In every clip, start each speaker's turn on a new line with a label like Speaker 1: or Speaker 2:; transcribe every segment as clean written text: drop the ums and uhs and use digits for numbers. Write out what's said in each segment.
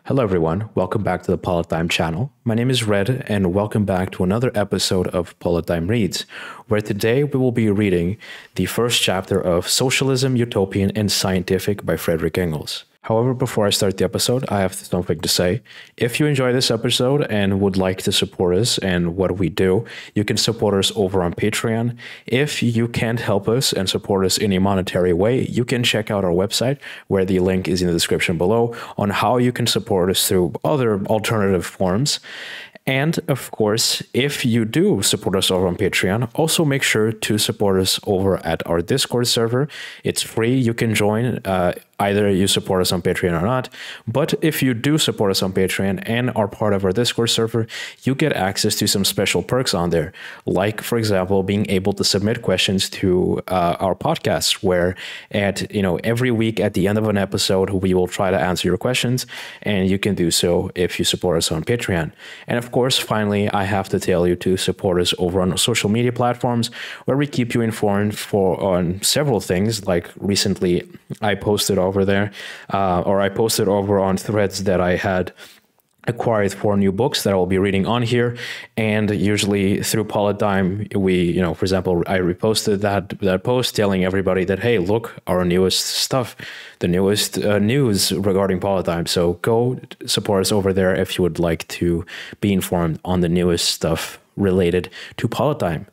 Speaker 1: Hello, everyone. Welcome back to the Polytime channel. My name is Red, and welcome back to another episode of Polytime Reads, where today we will be reading the first chapter of Socialism, Utopian, and Scientific by Frederick Engels. However, before I start the episode, I have something to say. If you enjoy this episode and would like to support us and what we do, you can support us over on Patreon. If you can't help us and support us in a monetary way, you can check out our website, where the link is in the description below, on how you can support us through other alternative forms. And of course, if you do support us over on Patreon, also make sure to support us over at our Discord server. It's free. You can join. Either you support us on Patreon or not. But if you do support us on Patreon and are part of our Discord server, you get access to some special perks on there. Like, for example, being able to submit questions to our podcast, where every week at the end of an episode, we will try to answer your questions. And you can do so if you support us on Patreon. And of course, finally, I have to tell you to support us over on social media platforms, where we keep you informed on several things. Like recently, I posted over there, or I posted over on threads that I had acquired 4 new books that I will be reading on here. And usually through Polytime, we, for example, I reposted that post telling everybody that, hey, look, our newest stuff, the newest news regarding Polytime. So go support us over there if you would like to be informed on the newest stuff related to Polytime.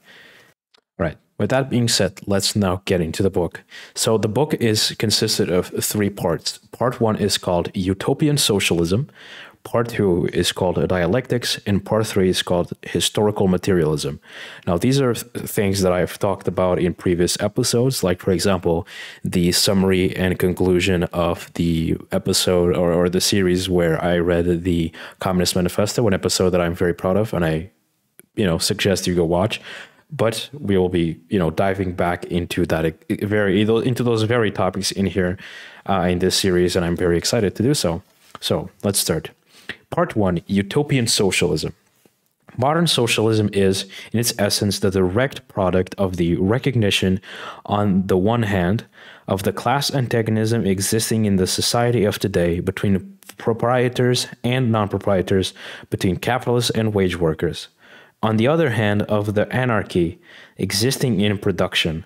Speaker 1: All right. With that being said, let's now get into the book. So the book consisted of 3 parts. Part 1 is called Utopian Socialism. Part 2 is called Dialectics, and Part 3 is called Historical Materialism. Now, these are things that I've talked about in previous episodes, like, for example, the summary and conclusion of the episode or the series where I read the Communist Manifesto, an episode that I'm very proud of, and I suggest you go watch. But we will be, diving back into those very topics in here in this series, and I'm very excited to do so. So let's start. Part 1, Utopian Socialism. Modern socialism is, in its essence, the direct product of the recognition, on the one hand, of the class antagonism existing in the society of today between proprietors and non-proprietors, between capitalists and wage workers. On the other hand, of the anarchy existing in production.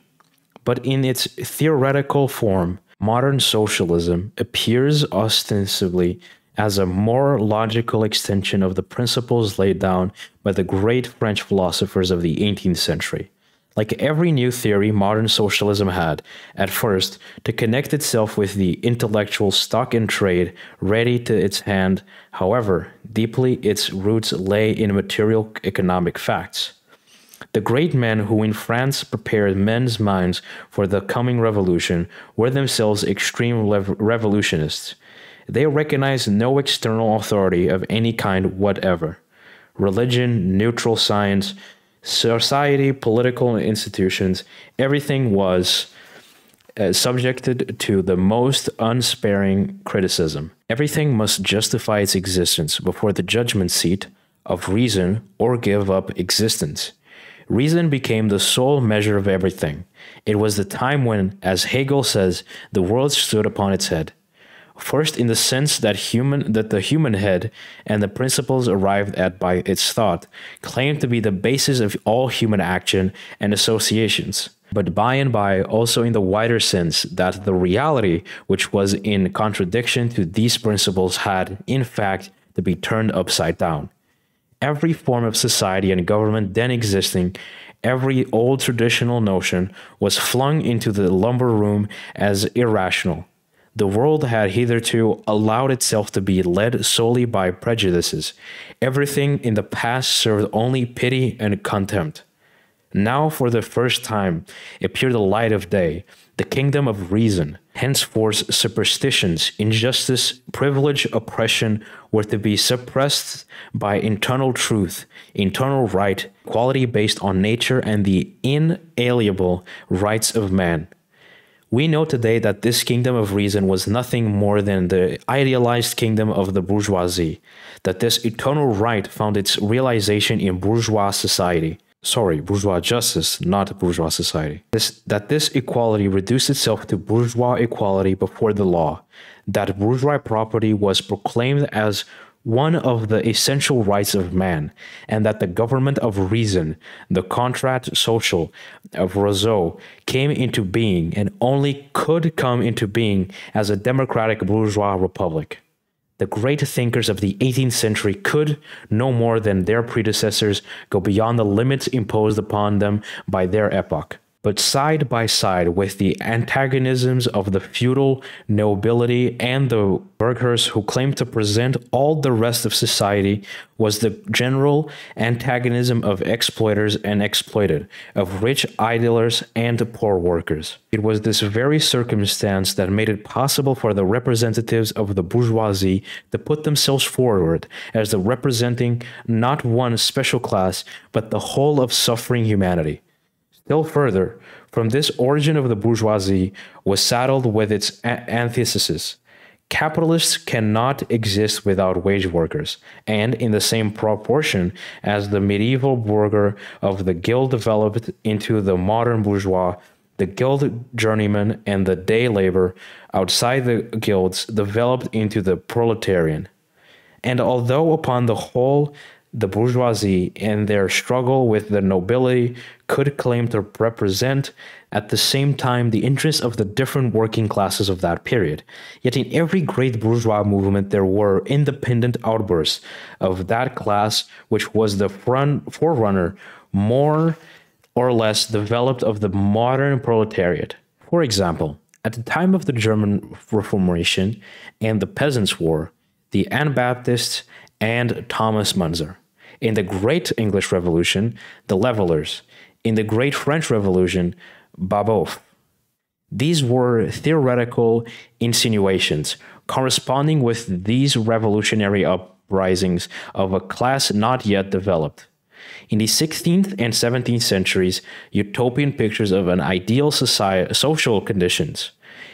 Speaker 1: But in its theoretical form, modern socialism appears ostensibly as a more logical extension of the principles laid down by the great French philosophers of the 18th century. Like every new theory, modern socialism had, at first, to connect itself with the intellectual stock in trade ready to its hand. However, deeply its roots lay in material economic facts. The great men who in France prepared men's minds for the coming revolution were themselves extreme revolutionists. They recognized no external authority of any kind whatever. Religion, neutral science, society, political institutions, everything was subjected to the most unsparing criticism. Everything must justify its existence before the judgment seat of reason or give up existence. Reason became the sole measure of everything. It was the time when, as Hegel says, the world stood upon its head. First, in the sense that the human head and the principles arrived at by its thought claimed to be the basis of all human action and associations. But by and by, also in the wider sense that the reality which was in contradiction to these principles had, in fact, to be turned upside down. Every form of society and government then existing, every old traditional notion was flung into the lumber room as irrational. The world had hitherto allowed itself to be led solely by prejudices. Everything in the past served only pity and contempt. Now, for the first time, appeared the light of day, the kingdom of reason. Henceforth, superstitions, injustice, privilege, oppression were to be suppressed by internal truth, internal right, equality based on nature, and the inalienable rights of man. We know today that this kingdom of reason was nothing more than the idealized kingdom of the bourgeoisie, that this eternal right found its realization in bourgeois society. Sorry, bourgeois justice, not bourgeois society. That this equality reduced itself to bourgeois equality before the law, that bourgeois property was proclaimed as one of the essential rights of man, and that the government of reason, the contrat social of Rousseau, came into being and only could come into being as a democratic bourgeois republic. The great thinkers of the 18th century could, no more than their predecessors, go beyond the limits imposed upon them by their epoch. But side by side with the antagonisms of the feudal nobility and the burghers who claimed to present all the rest of society was the general antagonism of exploiters and exploited, of rich idlers and poor workers. It was this very circumstance that made it possible for the representatives of the bourgeoisie to put themselves forward as the representing not one special class, but the whole of suffering humanity. Still further, from this origin of the bourgeoisie was saddled with its antithesis. Capitalists cannot exist without wage workers, and in the same proportion as the medieval burgher of the guild developed into the modern bourgeois, the guild journeyman and the day labor outside the guilds developed into the proletarian. And although upon the whole the bourgeoisie, in their struggle with the nobility, could claim to represent at the same time the interests of the different working classes of that period. Yet in every great bourgeois movement there were independent outbursts of that class which was the forerunner, more or less developed, of the modern proletariat. For example, at the time of the German Reformation and the Peasants' War, the Anabaptists and Thomas Munzer. In the Great English Revolution, the Levelers. In the Great French Revolution, Babeuf. These were theoretical insinuations corresponding with these revolutionary uprisings of a class not yet developed. In the 16th and 17th centuries, utopian pictures of an ideal social conditions.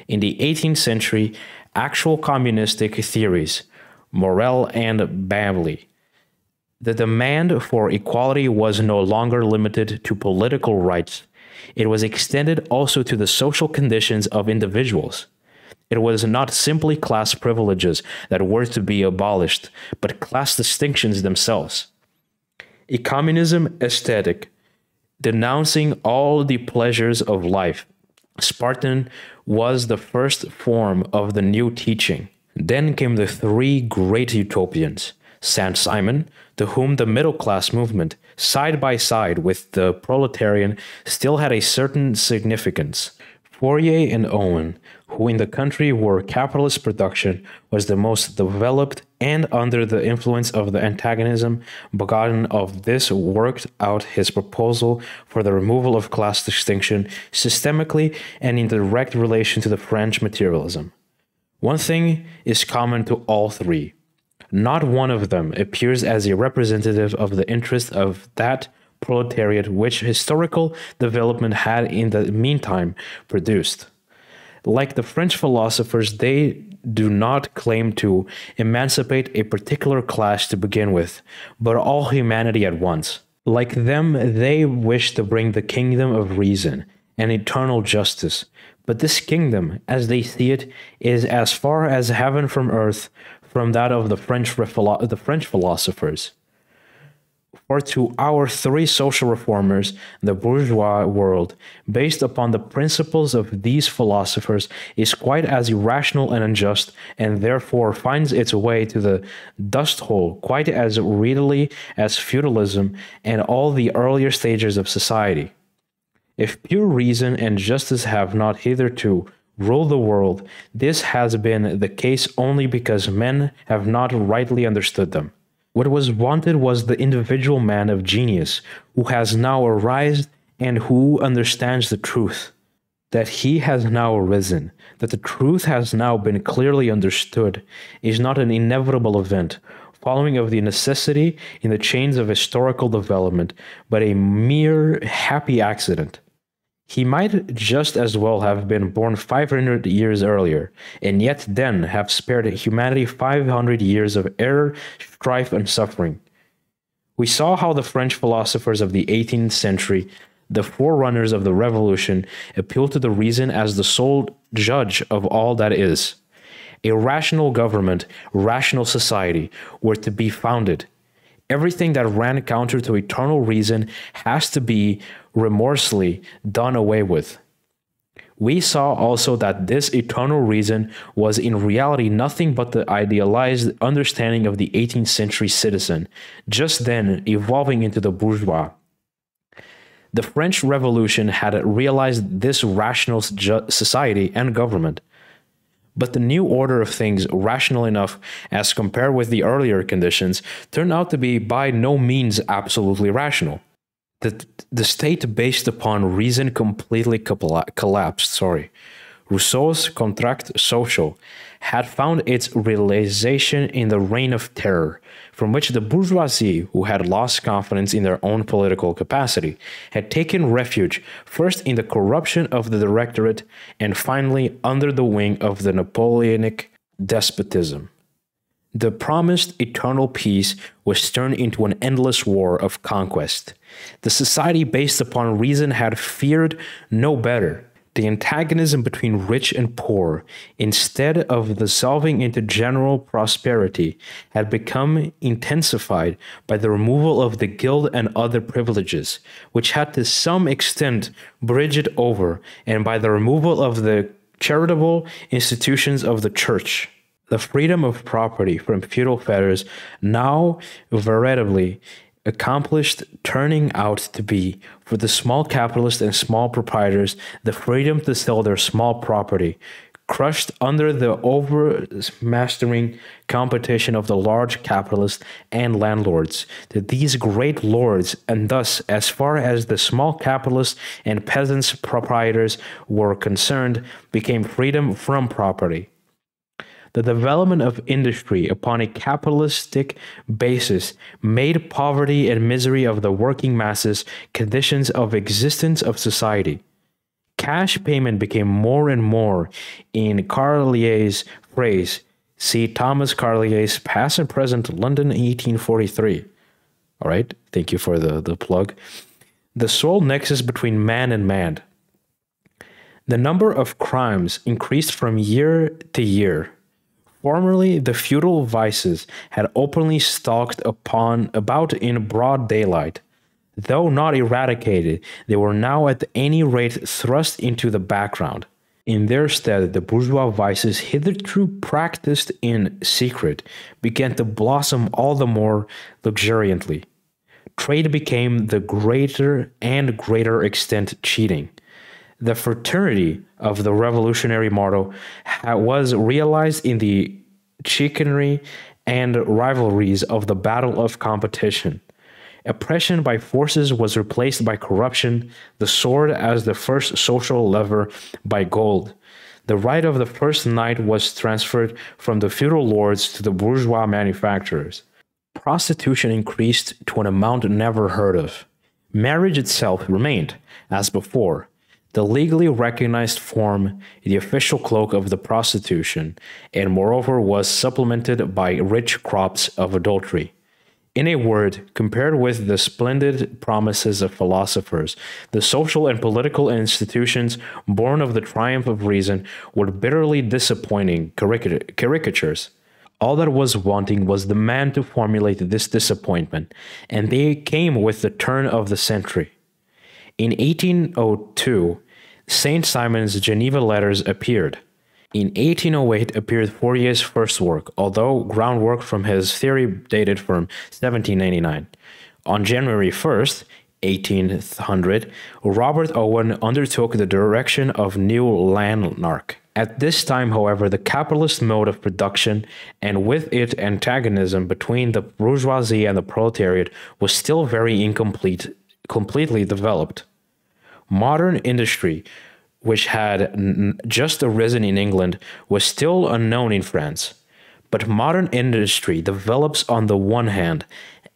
Speaker 1: In the 18th century, actual communistic theories, Morel and Bambley. The demand for equality was no longer limited to political rights. It was extended also to the social conditions of individuals. It was not simply class privileges that were to be abolished, but class distinctions themselves. A communism aesthetic, denouncing all the pleasures of life. Spartan was the first form of the new teaching. Then came the three great utopians, Saint-Simon, to whom the middle-class movement, side by side with the proletarian, still had a certain significance. Fourier and Owen, who in the country where capitalist production was the most developed and under the influence of the antagonism begotten of this, worked out his proposal for the removal of class distinction systemically and in direct relation to the French materialism. One thing is common to all three. Not one of them appears as a representative of the interest of that proletariat which historical development had in the meantime produced. Like the French philosophers, they do not claim to emancipate a particular class to begin with, but all humanity at once. Like them, they wish to bring the kingdom of reason and eternal justice. But this kingdom, as they see it, is as far as heaven from earth, from that of the French philosophers. For to our three social reformers, the bourgeois world, based upon the principles of these philosophers, is quite as irrational and unjust, and therefore finds its way to the dust hole quite as readily as feudalism and all the earlier stages of society. If pure reason and justice have not hitherto ruled the world, this has been the case only because men have not rightly understood them. What was wanted was the individual man of genius, who has now arisen and who understands the truth. That he has now arisen, that the truth has now been clearly understood, is not an inevitable event, following of the necessity in the chains of historical development, but a mere happy accident. He might just as well have been born 500 years earlier, and yet then have spared humanity 500 years of error, strife, and suffering. We saw how the French philosophers of the 18th century, the forerunners of the revolution, appealed to the reason as the sole judge of all that is. A rational government, rational society were to be founded. Everything that ran counter to eternal reason has to be remorselessly done away with. We saw also that this eternal reason was in reality nothing but the idealized understanding of the 18th century citizen, just then evolving into the bourgeois. The French Revolution had realized this rational society and government. But the new order of things, rational enough as compared with the earlier conditions, turned out to be by no means absolutely rational. The state based upon reason completely collapsed. Rousseau's Contrat Social had found its realization in the Reign of Terror, from which the bourgeoisie, who had lost confidence in their own political capacity, had taken refuge first in the corruption of the Directorate and finally under the wing of the Napoleonic despotism. The promised eternal peace was turned into an endless war of conquest. The society based upon reason had feared no better. The antagonism between rich and poor, instead of dissolving into general prosperity, had become intensified by the removal of the guild and other privileges, which had to some extent bridge it over, and by the removal of the charitable institutions of the church. The freedom of property from feudal fetters now veritably accomplished turning out to be, for the small capitalists and small proprietors, the freedom to sell their small property, crushed under the overmastering competition of the large capitalists and landlords, to these great lords, and thus, as far as the small capitalists and peasants proprietors were concerned, became freedom from property. The development of industry upon a capitalistic basis made poverty and misery of the working masses conditions of existence of society. Cash payment became more and more, in Carlier's phrase, see Thomas Carlier's Past and Present, London, 1843. All right, thank you for the plug. The sole nexus between man and man. The number of crimes increased from year to year. Formerly, the feudal vices had openly stalked about in broad daylight. Though not eradicated, they were now at any rate thrust into the background. In their stead, the bourgeois vices hitherto practiced in secret began to blossom all the more luxuriantly. Trade became the greater and greater extent cheating. The fraternity of the revolutionary motto was realized in the chicanery and rivalries of the battle of competition. Oppression by forces was replaced by corruption, the sword as the first social lever by gold. The right of the first knight was transferred from the feudal lords to the bourgeois manufacturers. Prostitution increased to an amount never heard of. Marriage itself remained, as before, the legally recognized form, the official cloak of the prostitution, and moreover was supplemented by rich crops of adultery. In a word, compared with the splendid promises of philosophers, the social and political institutions born of the triumph of reason were bitterly disappointing caricatures. All that was wanting was the man to formulate this disappointment, and they came with the turn of the century. In 1802, St. Simon's Geneva Letters appeared. In 1808 appeared Fourier's first work, although groundwork from his theory dated from 1799. On January 1st, 1800, Robert Owen undertook the direction of New Lanark. At this time, however, the capitalist mode of production, and with it antagonism between the bourgeoisie and the proletariat, was still very completely developed. Modern industry, which had just arisen in England, was still unknown in France. But modern industry develops on the one hand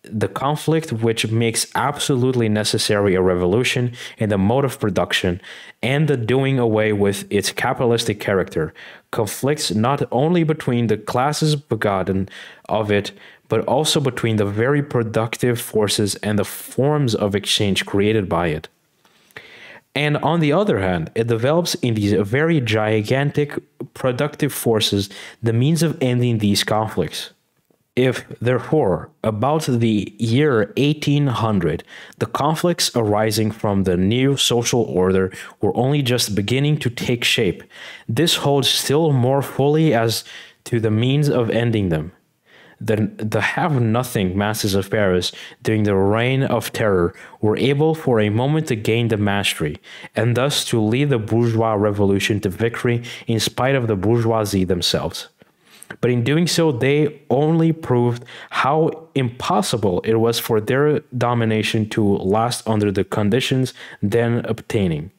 Speaker 1: the conflict which makes absolutely necessary a revolution in the mode of production and the doing away with its capitalistic character, conflicts not only between the classes begotten of it, but also between the very productive forces and the forms of exchange created by it. And on the other hand, it develops in these very gigantic productive forces the means of ending these conflicts. If, therefore, about the year 1800, the conflicts arising from the new social order were only just beginning to take shape, this holds still more fully as to the means of ending them. The have-nothing masses of Paris during the Reign of Terror were able for a moment to gain the mastery, and thus to lead the bourgeois revolution to victory in spite of the bourgeoisie themselves. But in doing so, they only proved how impossible it was for their domination to last under the conditions then obtaining.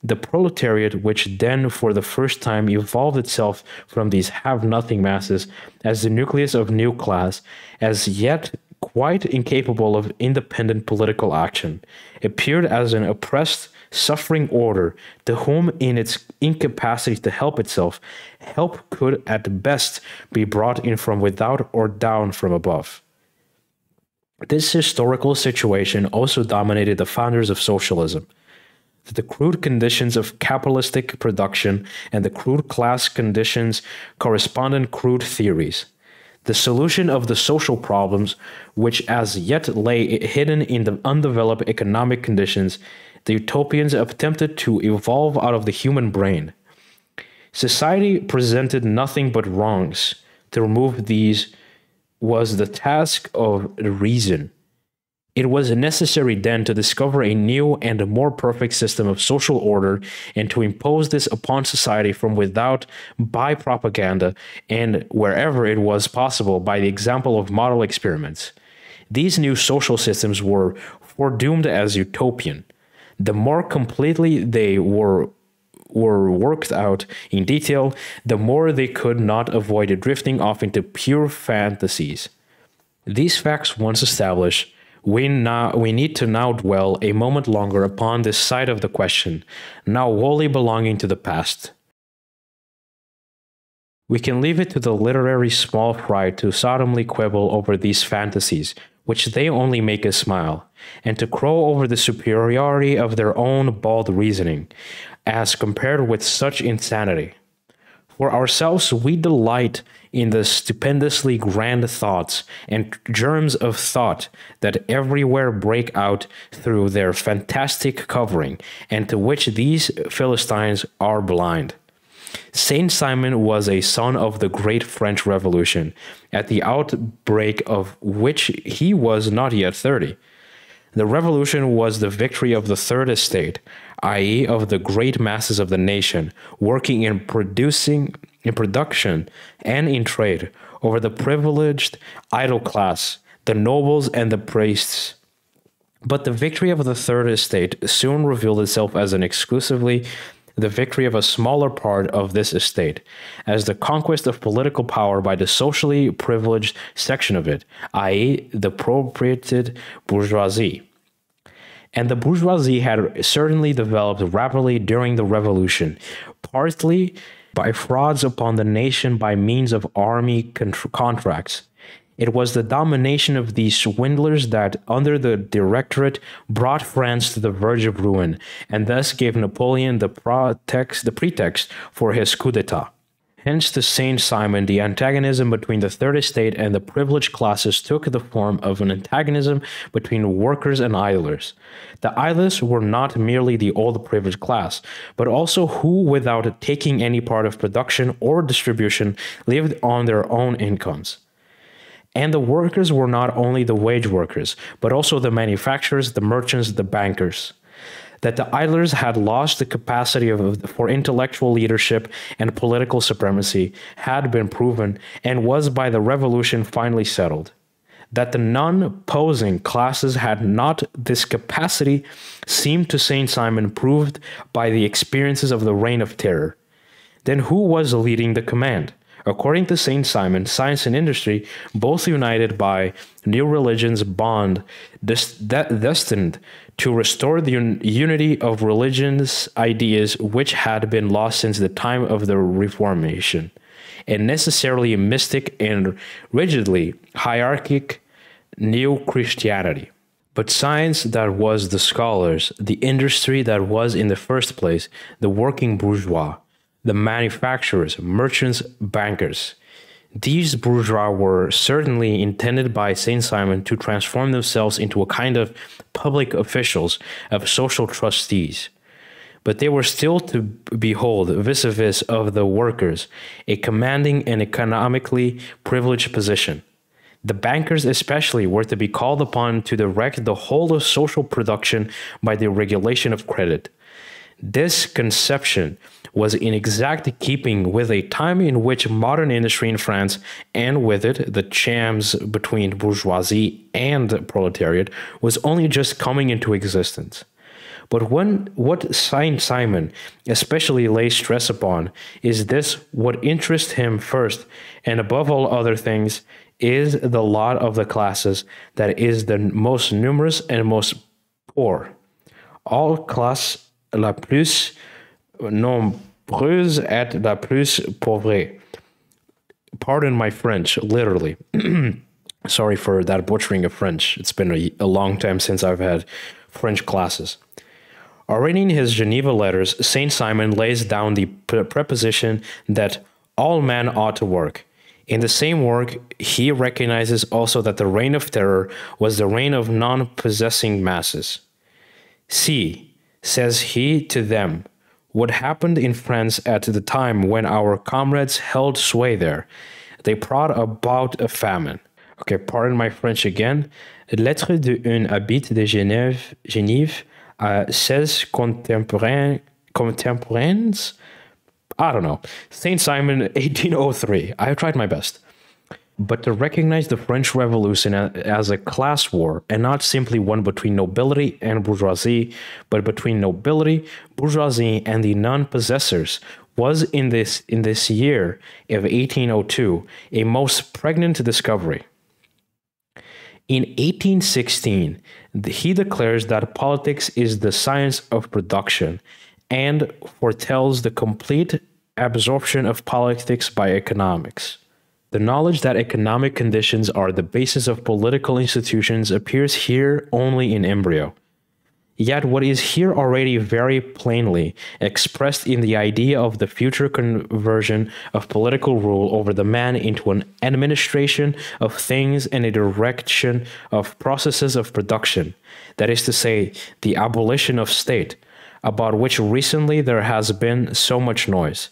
Speaker 1: The proletariat, which then for the first time evolved itself from these have-nothing masses as the nucleus of new class, as yet quite incapable of independent political action, appeared as an oppressed, suffering order to whom, in its incapacity to help itself, help could at best be brought in from without or down from above. This historical situation also dominated the founders of socialism. The crude conditions of capitalistic production and the crude class conditions corresponded crude theories. The solution of the social problems, which as yet lay hidden in the undeveloped economic conditions, the utopians attempted to evolve out of the human brain. Society presented nothing but wrongs. To remove these was the task of reason. It was necessary then to discover a new and more perfect system of social order and to impose this upon society from without by propaganda and, wherever it was possible, by the example of model experiments. These new social systems were foredoomed as utopian. The more completely they were worked out in detail, the more they could not avoid drifting off into pure fantasies. These facts once established, we need to now dwell a moment longer upon this side of the question, now wholly belonging to the past. We can leave it to the literary small fry to solemnly quibble over these fantasies, which they only make us smile, and to crow over the superiority of their own bald reasoning, as compared with such insanity. For ourselves, we delight in the stupendously grand thoughts and germs of thought that everywhere break out through their fantastic covering, and to which these Philistines are blind. Saint Simon was a son of the great French Revolution, at the outbreak of which he was not yet 30. The revolution was the victory of the Third Estate, i.e., of the great masses of the nation, working in production and in trade, over the privileged idle class, the nobles and the priests. But the victory of the Third Estate soon revealed itself as an exclusively the victory of a smaller part of this estate, as the conquest of political power by the socially privileged section of it, i.e., the proprietary bourgeoisie. And the bourgeoisie had certainly developed rapidly during the Revolution, partly by frauds upon the nation by means of army contracts. It was the domination of these swindlers that, under the Directorate, brought France to the verge of ruin, and thus gave Napoleon the pretext for his coup d'etat. Hence, to Saint Simon, the antagonism between the Third Estate and the privileged classes took the form of an antagonism between workers and idlers. The idlers were not merely the old privileged class, but also who, without taking any part of production or distribution, lived on their own incomes. And the workers were not only the wage workers, but also the manufacturers, the merchants, the bankers. That the idlers had lost the capacity for intellectual leadership and political supremacy had been proven and was by the revolution finally settled. That the non-posing classes had not this capacity seemed to Saint Simon proved by the experiences of the Reign of Terror. Then who was leading the command? According to Saint Simon, science and industry, both united by new religion's bond, destined to restore the unity of religion's ideas which had been lost since the time of the Reformation. and necessarily mystic and rigidly hierarchic neo-Christianity. But science that was the scholars, the industry that was in the first place the working bourgeois, the manufacturers, merchants, bankers. These bourgeois were certainly intended by Saint Simon to transform themselves into a kind of public officials, of social trustees. But they were still to behold vis-a-vis of the workers, a commanding and economically privileged position. The bankers especially were to be called upon to direct the whole of social production by the regulation of credit. This conception was in exact keeping with a time in which modern industry in France, and with it the jams between bourgeoisie and proletariat, was only just coming into existence. But what Saint Simon especially lays stress upon is this: what interests him first, and above all other things, is the lot of the classes that is the most numerous and most poor. All classes la plus nombreuse et la plus pauvre. Pardon my French, literally. Sorry for that butchering of French. It's been a long time since I've had French classes. Already in his Geneva letters, Saint Simon lays down the preposition that all men ought to work. In the same work, he recognizes also that the reign of terror was the reign of non-possessing masses. See, says he to them, what happened in France at the time when our comrades held sway there. They brought about a famine. Okay, pardon my French again. Lettre de un habit de Genève à 16 contemporains. I don't know. Saint Simon, 1803. I tried my best. But to recognize the French Revolution as a class war, and not simply one between nobility and bourgeoisie, but between nobility, bourgeoisie, and the non-possessors, was in this year of 1802 a most pregnant discovery. In 1816, he declares that politics is the science of production, and foretells the complete absorption of politics by economics. The knowledge that economic conditions are the basis of political institutions appears here only in embryo. Yet what is here already very plainly expressed in the idea of the future conversion of political rule over the man into an administration of things and a direction of processes of production, that is to say, the abolition of state, about which recently there has been so much noise.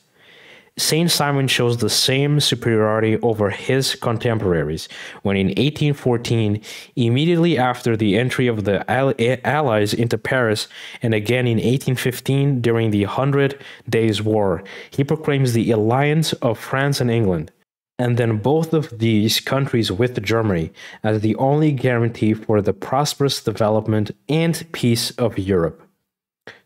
Speaker 1: Saint Simon shows the same superiority over his contemporaries when in 1814, immediately after the entry of the Allies into Paris, and again in 1815 during the 100 Days' War, he proclaims the alliance of France and England, and then both of these countries with Germany as the only guarantee for the prosperous development and peace of Europe.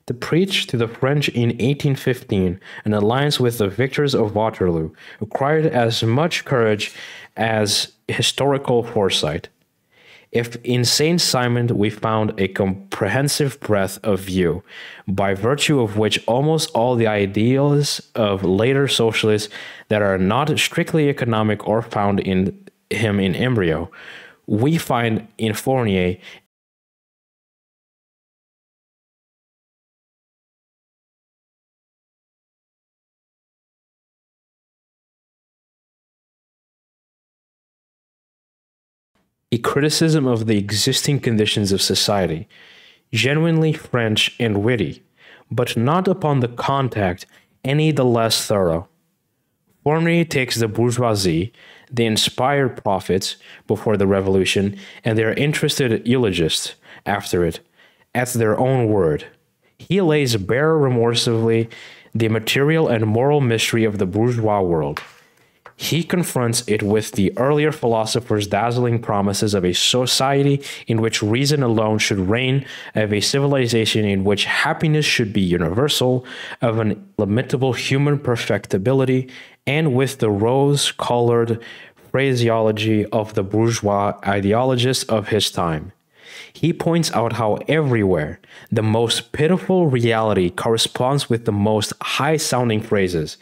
Speaker 1: To preach to the French in 1815 an alliance with the victors of Waterloo required as much courage as historical foresight. If in Saint Simon we found a comprehensive breadth of view, by virtue of which almost all the ideals of later socialists that are not strictly economic are found in him in embryo, we find in Fournier a criticism of the existing conditions of society, genuinely French and witty, but not upon the contact any the less thorough. Fournier takes the bourgeoisie, the inspired prophets before the revolution, and their interested eulogists after it, at their own word. He lays bare remorsefully the material and moral mystery of the bourgeois world. He confronts it with the earlier philosophers' dazzling promises of a society in which reason alone should reign, of a civilization in which happiness should be universal, of an illimitable human perfectibility, and with the rose-colored phraseology of the bourgeois ideologists of his time. He points out how everywhere the most pitiful reality corresponds with the most high-sounding phrases,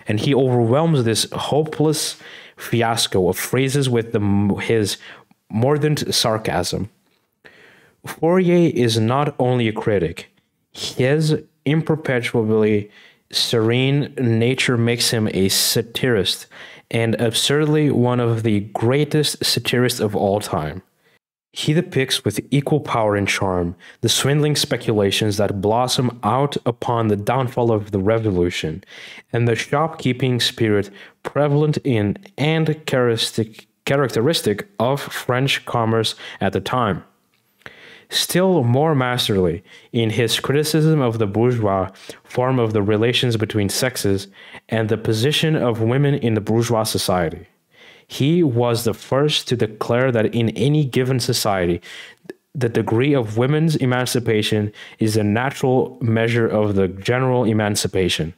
Speaker 1: and he overwhelms this hopeless fiasco of phrases with his mordant sarcasm. Fourier is not only a critic, his imperturbably serene nature makes him a satirist, and absurdly one of the greatest satirists of all time. He depicts with equal power and charm the swindling speculations that blossom out upon the downfall of the revolution, and the shopkeeping spirit prevalent in and characteristic of French commerce at the time. Still more masterly, in his criticism of the bourgeois form of the relations between sexes and the position of women in the bourgeois society. He was the first to declare that in any given society, the degree of women's emancipation is a natural measure of the general emancipation.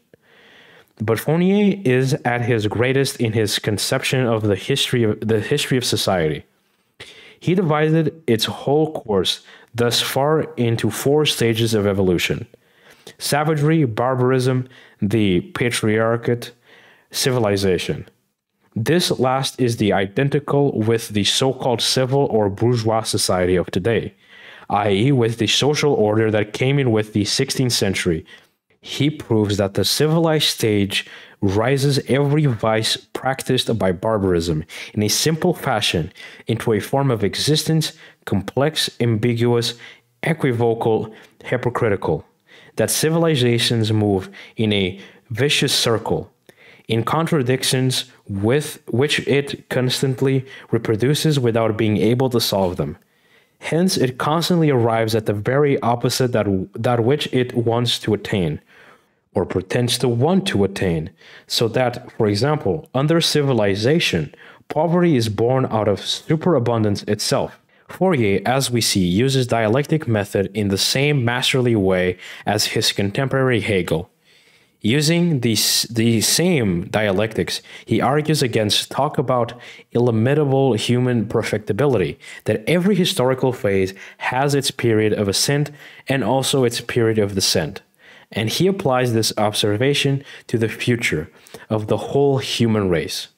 Speaker 1: But Fourier is at his greatest in his conception of the history of society. He divided its whole course thus far into 4 stages of evolution: savagery, barbarism, the patriarchate, civilization. This last is identical with the so-called civil or bourgeois society of today, i.e. with the social order that came in with the 16th century. He proves that the civilized stage rises every vice practiced by barbarism in a simple fashion into a form of existence, complex, ambiguous, equivocal, hypocritical, that civilizations move in a vicious circle, in contradictions with which it constantly reproduces without being able to solve them. Hence, it constantly arrives at the very opposite that which it wants to attain, or pretends to want to attain, so that, for example, under civilization, poverty is born out of superabundance itself. Fourier, as we see, uses dialectic method in the same masterly way as his contemporary Hegel. Using the same dialectics, he argues against talk about illimitable human perfectibility, that every historical phase has its period of ascent and also its period of descent. And he applies this observation to the future of the whole human race.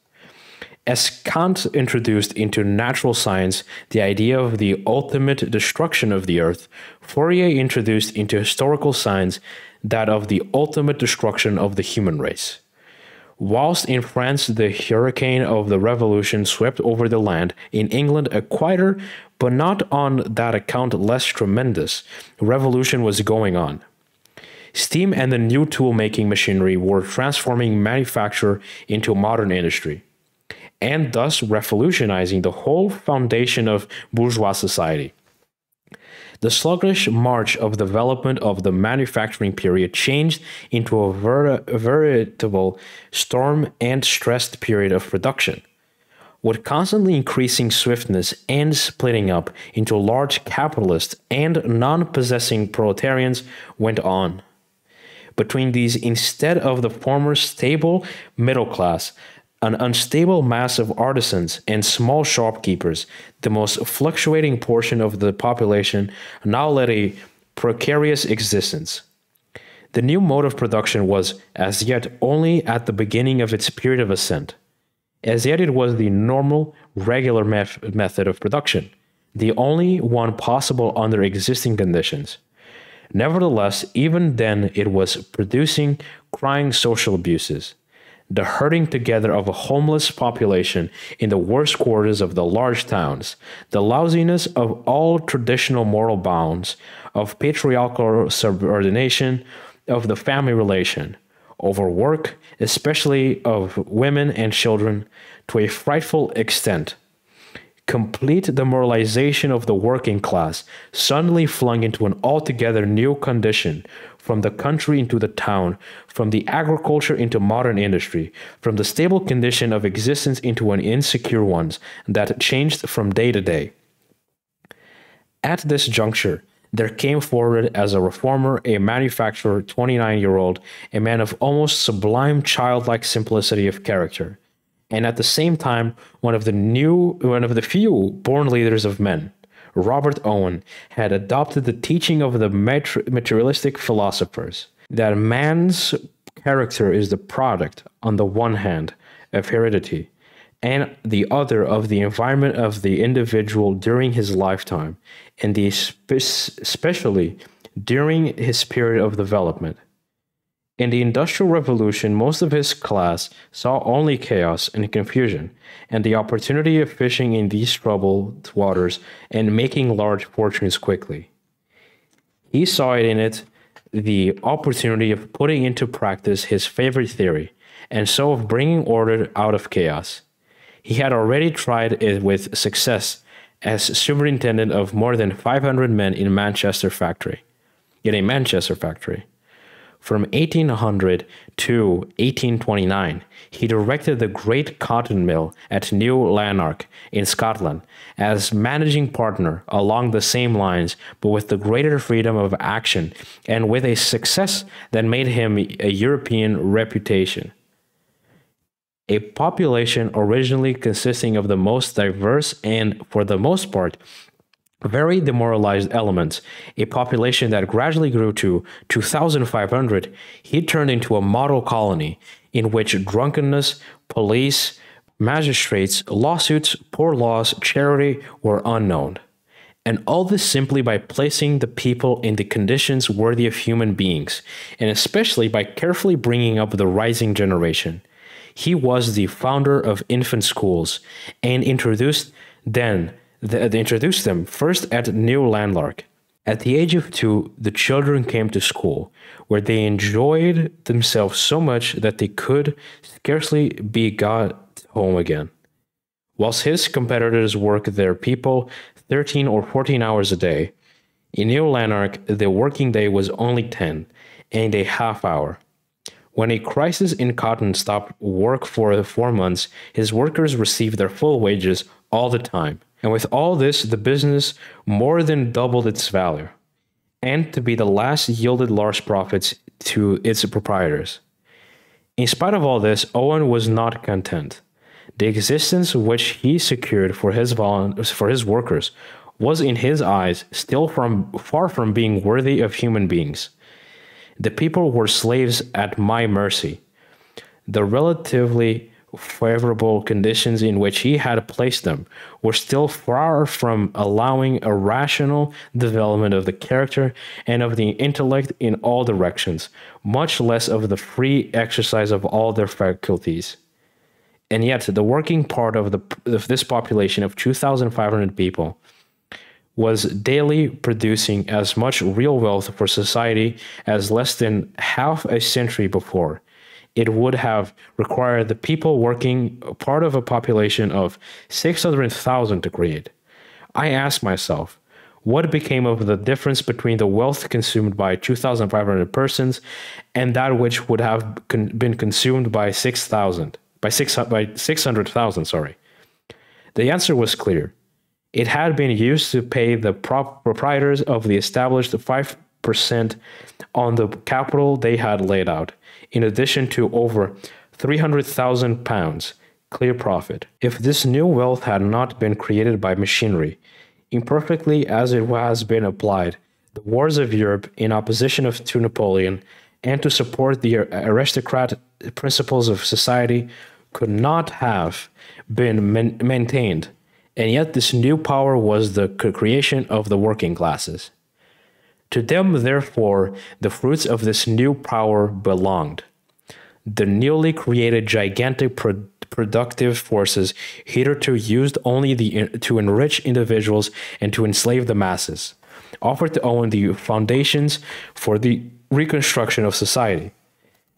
Speaker 1: As Kant introduced into natural science the idea of the ultimate destruction of the earth, Fourier introduced into historical science that of the ultimate destruction of the human race. Whilst in France the hurricane of the revolution swept over the land, in England a quieter, but not on that account less tremendous, revolution was going on. Steam and the new tool-making machinery were transforming manufacture into modern industry, and thus revolutionizing the whole foundation of bourgeois society. The sluggish march of development of the manufacturing period changed into a veritable storm and stressed period of production, with constantly increasing swiftness and splitting up into large capitalists and non-possessing proletarians went on. Between these, instead of the former stable middle class, an unstable mass of artisans and small shopkeepers, the most fluctuating portion of the population, now led a precarious existence. The new mode of production was, as yet, only at the beginning of its period of ascent. As yet it was the normal, regular method of production, the only one possible under existing conditions. Nevertheless, even then it was producing crying social abuses. The herding together of a homeless population in the worst quarters of the large towns, the lousiness of all traditional moral bounds, of patriarchal subordination, of the family relation, overwork, especially of women and children, to a frightful extent. Complete demoralization of the working class, suddenly flung into an altogether new condition, from the country into the town, from the agriculture into modern industry, from the stable condition of existence into an insecure one that changed from day to day. At this juncture, there came forward as a reformer, a manufacturer, 29-year-old, a man of almost sublime childlike simplicity of character, and at the same time one of the few born leaders of men, Robert Owen, had adopted the teaching of the materialistic philosophers that man's character is the product, on the one hand, of heredity, and the other of the environment of the individual during his lifetime, and especially during his period of development. In the Industrial Revolution, most of his class saw only chaos and confusion, and the opportunity of fishing in these troubled waters and making large fortunes quickly. He saw in it the opportunity of putting into practice his favorite theory, and so of bringing order out of chaos. He had already tried it with success as superintendent of more than 500 men in a Manchester factory. From 1800 to 1829, he directed the great cotton mill at New Lanark in Scotland as managing partner along the same lines, but with the greater freedom of action and with a success that made him a European reputation. A population originally consisting of the most diverse and, for the most part, very demoralized elements, a population that gradually grew to 2,500, he turned into a model colony in which drunkenness, police, magistrates, lawsuits, poor laws, charity were unknown. And all this simply by placing the people in the conditions worthy of human beings, and especially by carefully bringing up the rising generation. He was the founder of infant schools and introduced them first at New Lanark. At the age of 2, the children came to school, where they enjoyed themselves so much that they could scarcely be got home again. Whilst his competitors worked their people 13 or 14 hours a day, in New Lanark the working day was only 10 and a half hour. When a crisis in cotton stopped work for 4 months, his workers received their full wages all the time. And with all this, the business more than doubled its value, and to be the last yielded large profits to its proprietors. In spite of all this, Owen was not content. The existence which he secured for his workers was in his eyes still far from being worthy of human beings. The people were slaves at my mercy. The relatively favorable conditions in which he had placed them were still far from allowing a rational development of the character and of the intellect in all directions, much less of the free exercise of all their faculties. And yet, the working part of this population of 2,500 people was daily producing as much real wealth for society as less than half a century before. It would have required the people working part of a population of 600,000 to create. I ask myself, what became of the difference between the wealth consumed by 2,500 persons and that which would have been consumed by 600,000? The answer was clear. It had been used to pay the proprietors of the established 5% on the capital they had laid out, in addition to over £300,000 clear profit. If this new wealth had not been created by machinery, imperfectly as it has been applied, the wars of Europe in opposition to Napoleon and to support the aristocrat principles of society could not have been maintained. And yet this new power was the creation of the working classes. To them, therefore, the fruits of this new power belonged. The newly created gigantic productive forces hitherto used only to enrich individuals and to enslave the masses, offered to Owen the foundations for the reconstruction of society.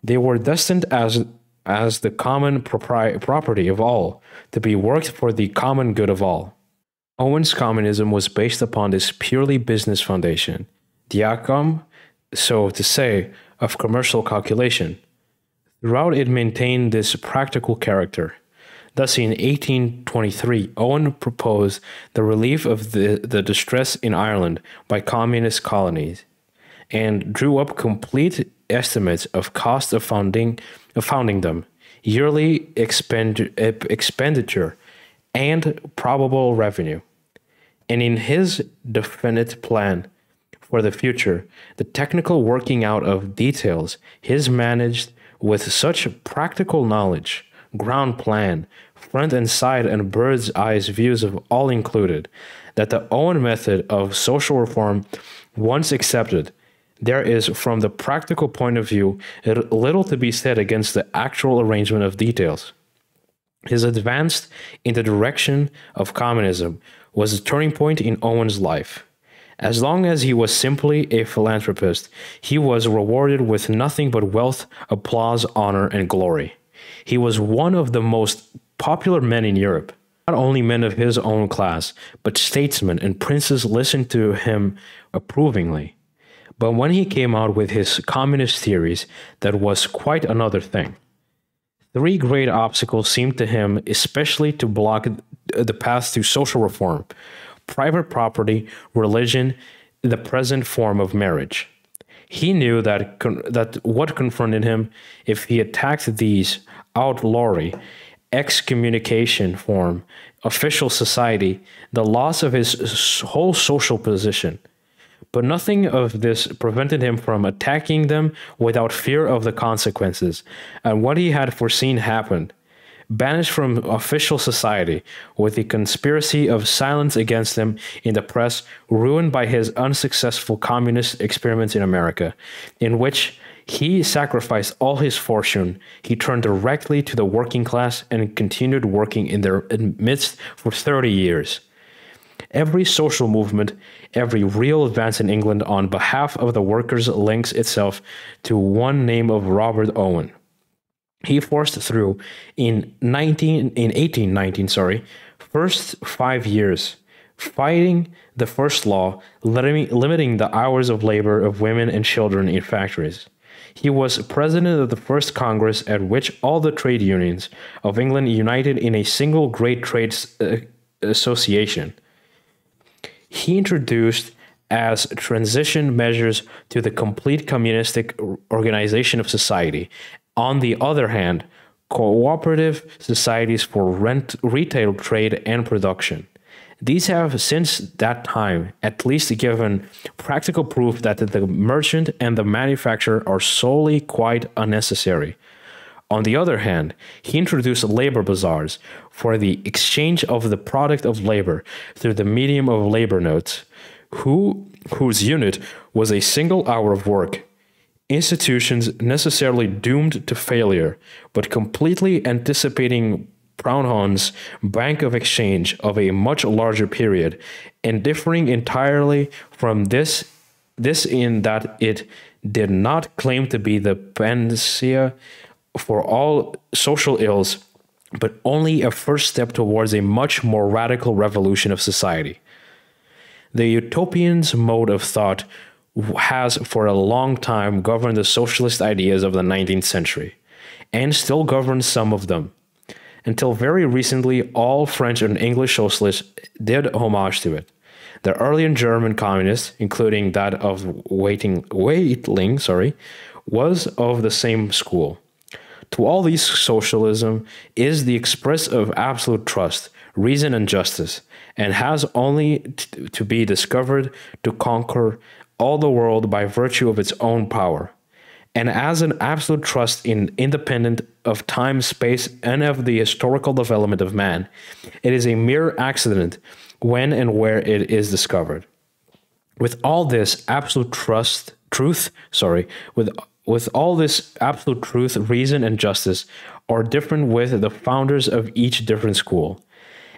Speaker 1: They were destined as the common property of all, to be worked for the common good of all. Owen's communism was based upon this purely business foundation, the outcome, so to say, of commercial calculation. Throughout it maintained this practical character. Thus, in 1823, Owen proposed the relief of the distress in Ireland by communist colonies, and drew up complete estimates of cost of founding them, yearly expenditure, and probable revenue. and in his definite plan for the future, the technical working out of details is managed with such practical knowledge, ground plan, front and side and bird's eyes views of all included, that the Owen method of social reform, once accepted, there is, from the practical point of view, little to be said against the actual arrangement of details. His advance in the direction of communism was a turning point in Owen's life. As long as he was simply a philanthropist, he was rewarded with nothing but wealth, applause, honor, and glory. He was one of the most popular men in Europe. Not only men of his own class, but statesmen and princes listened to him approvingly. But when he came out with his communist theories, that was quite another thing. Three great obstacles seemed to him especially to block the path to social reform: private property, religion, the present form of marriage. He knew that what confronted him if he attacked these: outlawry, excommunication form, official society, the loss of his whole social position. But nothing of this prevented him from attacking them without fear of the consequences, and what he had foreseen happened. Banished from official society, with the conspiracy of silence against him in the press, ruined by his unsuccessful communist experiments in America, in which he sacrificed all his fortune, he turned directly to the working class and continued working in their midst for 30 years. Every social movement, every real advance in England on behalf of the workers links itself to one name of Robert Owen. He forced through in 1819, first 5 years, fighting the first law, limiting the hours of labor of women and children in factories. He was president of the first Congress at which all the trade unions of England united in a single great trade association. He introduced as transition measures to the complete communistic organization of society. On the other hand, cooperative societies for retail trade and production. These have since that time at least given practical proof that the merchant and the manufacturer are solely quite unnecessary. On the other hand, he introduced labor bazaars for the exchange of the product of labor through the medium of labor notes, whose unit was a single hour of work. Institutions necessarily doomed to failure, but completely anticipating Proudhon's Bank of Exchange of a much larger period, and differing entirely from this in that it did not claim to be the panacea for all social ills, but only a first step towards a much more radical revolution of society. The utopian's mode of thought has for a long time governed the socialist ideas of the 19th century, and still governs some of them. Until very recently, all French and English socialists did homage to it. The earlier German communists, including that of Weitling, was of the same school. To all these, socialism is the express of absolute trust, reason, and justice, and has only to be discovered to conquer all the world by virtue of its own power. And as an absolute trust independent of time, space, and of the historical development of man, it is a mere accident when and where it is discovered. With all this absolute with all this absolute truth, reason, and justice are different with the founders of each different school.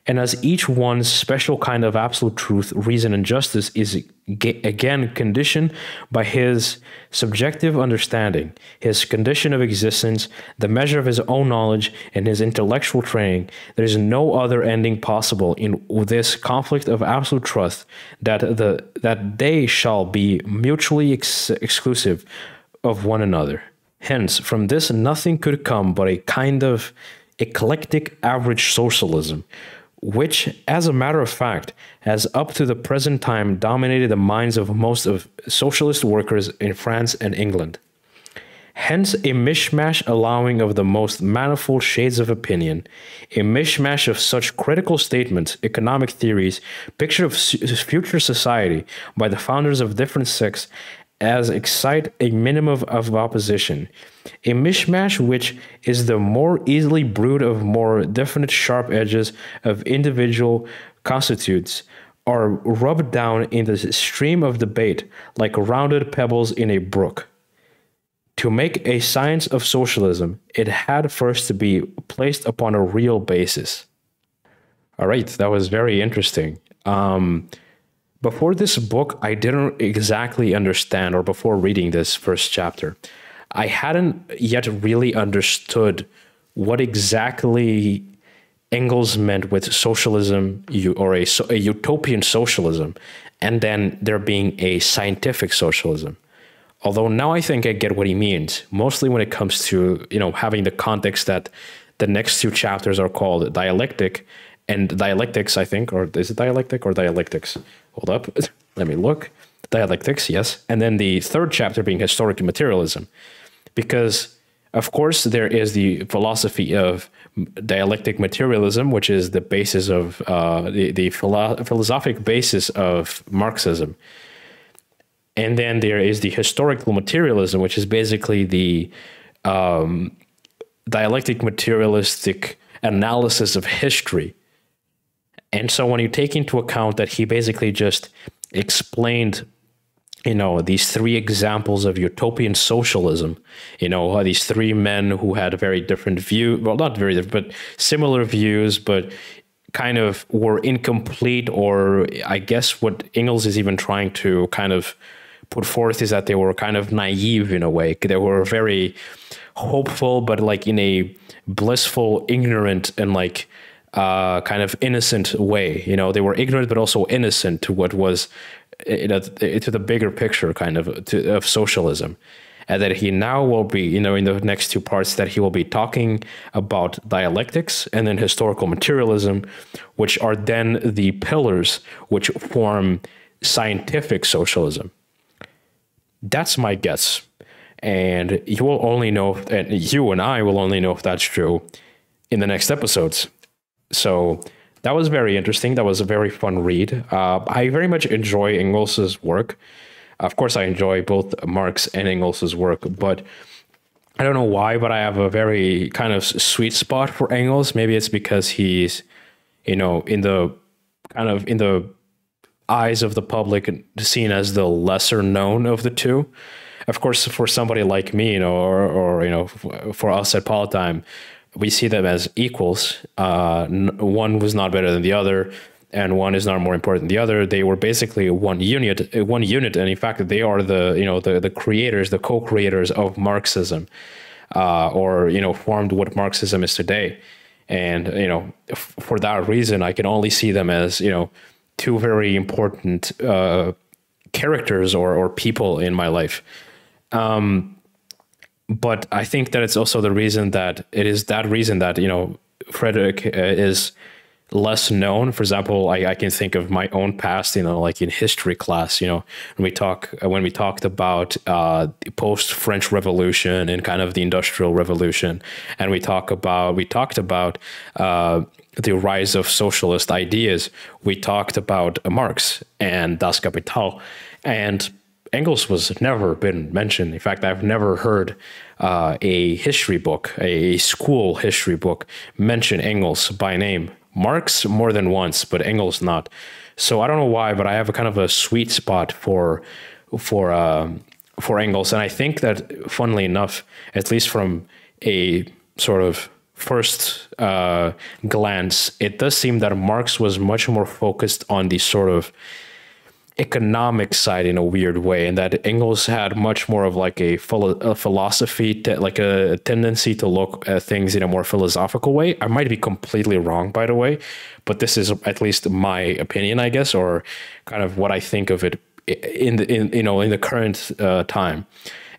Speaker 1: And as each one's special kind of absolute truth, reason, and justice is again conditioned by his subjective understanding, his condition of existence, the measure of his own knowledge, and his intellectual training, there is no other ending possible in this conflict of absolute trust that they shall be mutually exclusive of one another. Hence, from this nothing could come but a kind of eclectic average socialism, which, as a matter of fact, has up to the present time dominated the minds of most of socialist workers in France and England. Hence, a mishmash allowing of the most manifold shades of opinion, a mishmash of such critical statements, economic theories, picture of future society by the founders of different sects as excite a minimum of opposition, a mishmash which is the more easily brewed of more definite sharp edges of individual constitutes, are rubbed down in the stream of debate like rounded pebbles in a brook. To make a science of socialism, it had first to be placed upon a real basis. All right, that was very interesting. Before this book, I didn't exactly understand, or before reading this first chapter, I hadn't yet really understood what exactly Engels meant with socialism, or a utopian socialism, and then there being a scientific socialism. Although now I think I get what he means, mostly when it comes to, having the context that the next two chapters are called dialectic and dialectics, I think, or is it dialectic or dialectics? Hold up, let me look. Dialectics, yes. And then the third chapter being historic materialism. Because, of course, there is the philosophy of dialectic materialism, which is the basis of the philosophic basis of Marxism. And then there is the historical materialism, which is basically the dialectic materialistic analysis of history. And so when you take into account that he basically just explained, these three examples of utopian socialism, these three men who had very different views, well, not very different, but similar views, but kind of were incomplete, or I guess what Engels is even trying to kind of put forth is that they were kind of naive in a way. They were very hopeful, but like in a blissful, ignorant, and like kind of innocent way. They were ignorant, but also innocent to what was, to the bigger picture kind of socialism. And that he now will be, in the next two parts, that he will be talking about dialectics and then historical materialism, which are then the pillars which form scientific socialism. That's my guess. And you will only know, and you and I will only know if that's true in the next episodes. So that was very interesting. That was a very fun read. I very much enjoy Engels's work. Of course, I enjoy both Marx and Engels's work, but I don't know why, but I have a very kind of sweet spot for Engels. Maybe it's because he's, in the eyes of the public, seen as the lesser known of the two. Of course, for somebody like me, or for us at Polytime, we see them as equals. One was not better than the other, and one is not more important than the other. They were basically one unit, and in fact, they are the creators, the co-creators of Marxism, or formed what Marxism is today. And for that reason, I can only see them as two very important characters or people in my life. But I think that it's also the reason that Frederick is less known. For example, I can think of my own past, like in history class, when we talked about the post-French Revolution and kind of the Industrial Revolution, and we talked about the rise of socialist ideas. We talked about Marx and Das Kapital, and Engels was never been mentioned. In fact, I've never heard a history book, a school history book, mention Engels by name. Marx more than once, but Engels not. So I don't know why, but I have a kind of a sweet spot for Engels, and I think that, funnily enough, at least from a sort of first glance, it does seem that Marx was much more focused on the sort of economic side in a weird way, and that Engels had much more of like a philosophy, like a tendency to look at things in a more philosophical way. I might be completely wrong, by the way, but this is at least my opinion, I guess, or kind of what I think of it in the current time.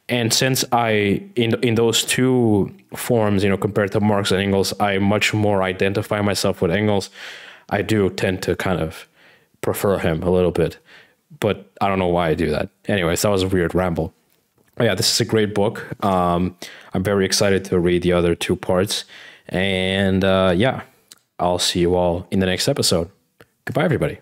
Speaker 1: And since in those two forms, compared to Marx and Engels, I much more identify myself with Engels. I do tend to kind of prefer him a little bit, but I don't know why I do that. Anyways, that was a weird ramble. yeah, this is a great book. I'm very excited to read the other two parts. And yeah, I'll see you all in the next episode. Goodbye, everybody.